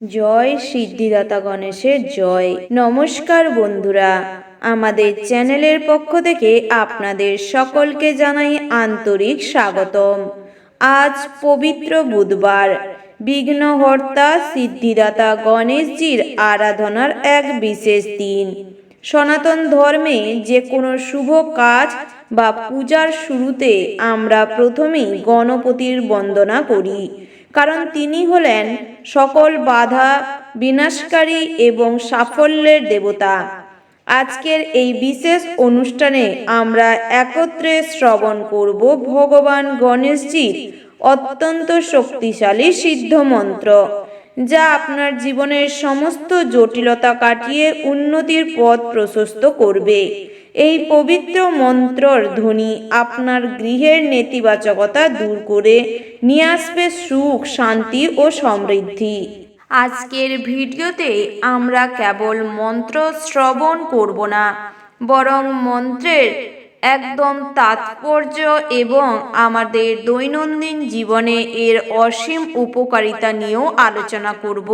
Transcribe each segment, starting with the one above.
জয় সিদ্ধিদাতা গণেশের জয়। নমস্কার বন্ধুরা, আমাদের চ্যানেলের পক্ষ থেকে আপনাদের সকলকে জানাই আন্তরিক স্বাগতম। আজ পবিত্র বুধবার, বিঘ্নহর্তা সিদ্ধিদাতা গণেশজির আরাধনার এক বিশেষ দিন। সনাতন ধর্মে যে কোনো শুভ কাজ বা পূজার শুরুতে আমরা প্রথমেই গণপতির বন্দনা করি, কারণ তিনি হলেন সকল বাধা বিনাশকারী এবং সাফল্যের দেবতা। আজকের এই বিশেষ অনুষ্ঠানে আমরা একত্রে শ্রবণ করব ভগবান গণেশজির অত্যন্ত শক্তিশালী সিদ্ধ মন্ত্র, যা আপনার জীবনের সমস্ত জটিলতা কাটিয়ে উন্নতির পথ প্রশস্ত করবে। এই পবিত্র মন্ত্রর ধ্বনি আপনার গৃহের নেতিবাচকতা দূর করে নিয়ে আসবে সুখ, শান্তি ও সমৃদ্ধি। আজকের ভিডিওতে আমরা কেবল মন্ত্র শ্রবণ করব না, বরং মন্ত্রের একদম তাৎপর্য এবং আমাদের দৈনন্দিন জীবনে এর অসীম উপকারিতা নিয়েও আলোচনা করব।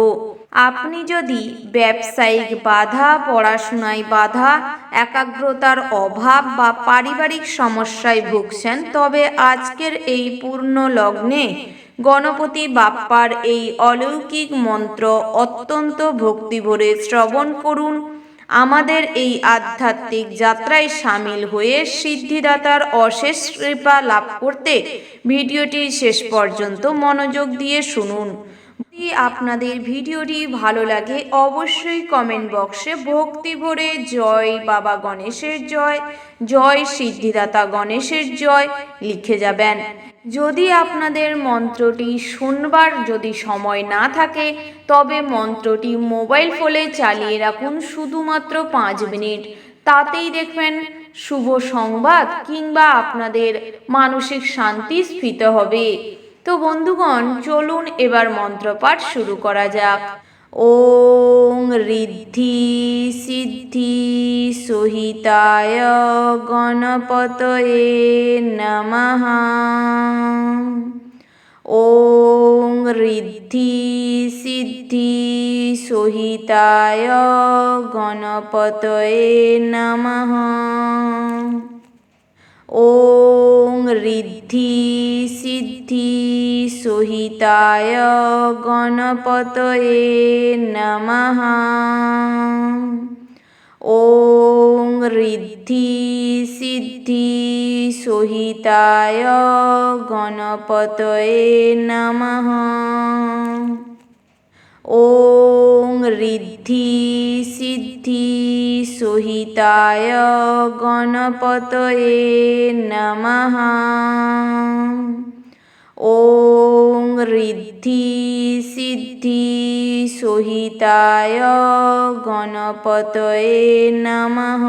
আপনি যদি ব্যবসায়িক বাধা, পড়াশোনায় বাধা, একাগ্রতার অভাব বা পারিবারিক সমস্যায় ভুগছেন, তবে আজকের এই পূর্ণ লগ্নে গণপতি বাপ্পার এই অলৌকিক মন্ত্র অত্যন্ত ভক্তিভরে শ্রবণ করুন। আমাদের এই আধ্যাত্মিক যাত্রায় সামিল হয়ে সিদ্ধিদাতার অশেষ কৃপা লাভ করতে ভিডিওটি শেষ পর্যন্ত মনোযোগ দিয়ে শুনুন। যদি আপনাদের ভিডিওটি ভালো লাগে, অবশ্যই কমেন্ট বক্সে ভক্তি ভরে জয় বাবা গণেশের জয়, জয় সিদ্ধিদাতা গণেশের জয় লিখে যাবেন। যদি আপনাদের মন্ত্রটি শুনবার যদি সময় না থাকে, তবে মন্ত্রটি মোবাইল ফোনে চালিয়ে রাখুন শুধুমাত্র 5 মিনিট। তাতেই দেখবেন শুভ সংবাদ কিংবা আপনাদের মানসিক শান্তি স্ফীত হবে। তো বন্ধুগণ, চলুন এবার মন্ত্রপাঠ শুরু করা যাক। ওং ঋদ্ধি সিদ্ধি সহিতায় গণপতয়ে নমঃ। ওং ঋদ্ধি সিদ্ধি সহিতায় গণপতয়ে নমঃ। ওং ঋদ্ধি সিদ্ধি সহিতায় গণপতয়ে নমঃ। ওং ঋদ্ধি সিদ্ধি সহিতায় গণপতয়ে নমঃ। ওং ঋদ্ধি সিদ্ধি সহিতায় গণপতয়ে নমঃ। ওং ঋদ্ধি সিদ্ধি সহিতায় গণপতয়ে নমঃ।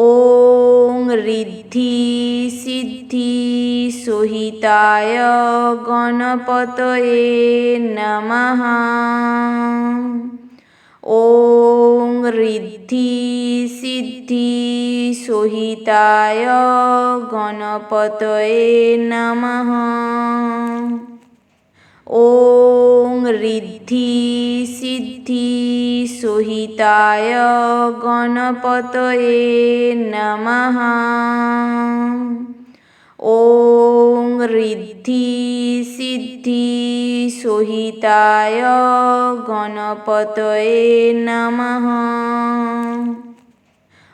ওং ঋদ্ধি সিদ্ধি সহিতায় গণপতয়ে নমঃ। ওং ঋদ্ধি সিদ্ধি সহিতায় গণপতয়ে নমঃ। ওং ঋদ্ধি সিদ্ধি সহিতায় গণপতয়ে নমঃ। ওং ঋদ্ধি সিদ্ধি সহিতায় গণপতয়ে নমঃ।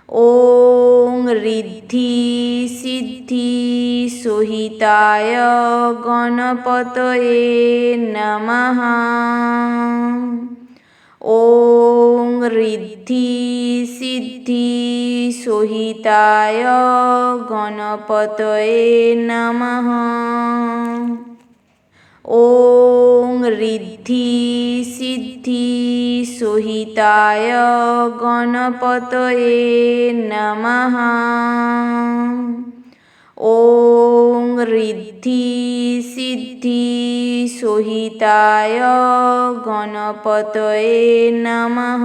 ওং ঋদ্ধি সিদ্ধি সহিতায় গণপতয়ে নমঃ। ওং ঋদ্ধি সিদ্ধি সহিতায় গণপতয়ে নমঃ। ওং ঋদ্ধি সিদ্ধি সহিতায় গণপতয়ে নমঃ। ওং ঋদ্ধি সিদ্ধি সহিতায় গণপতয়ে নমঃ।